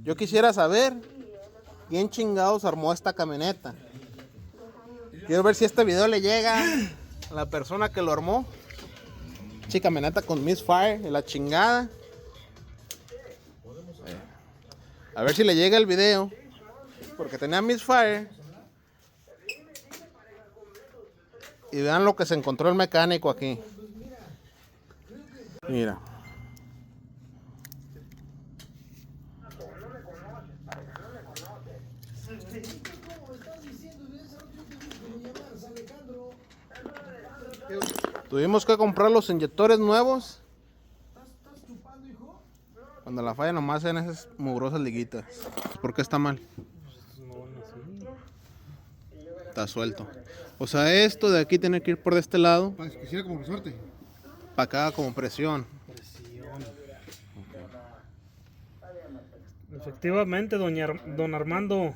Yo quisiera saber quién chingados armó esta camioneta. Quiero ver si este video le llega a la persona que lo armó. Chica camioneta con Misfire y la chingada. A ver si le llega el video. Porque tenía Misfire. Y vean lo que se encontró el mecánico aquí. Mira. Tuvimos que comprar los inyectores nuevos. Cuando la falla nomás en esas mugrosas liguitas. ¿Por qué está mal? Está suelto. O sea, esto de aquí tiene que ir por este lado. Para que sirva como resorte. Para acá como presión. Efectivamente, don Armando.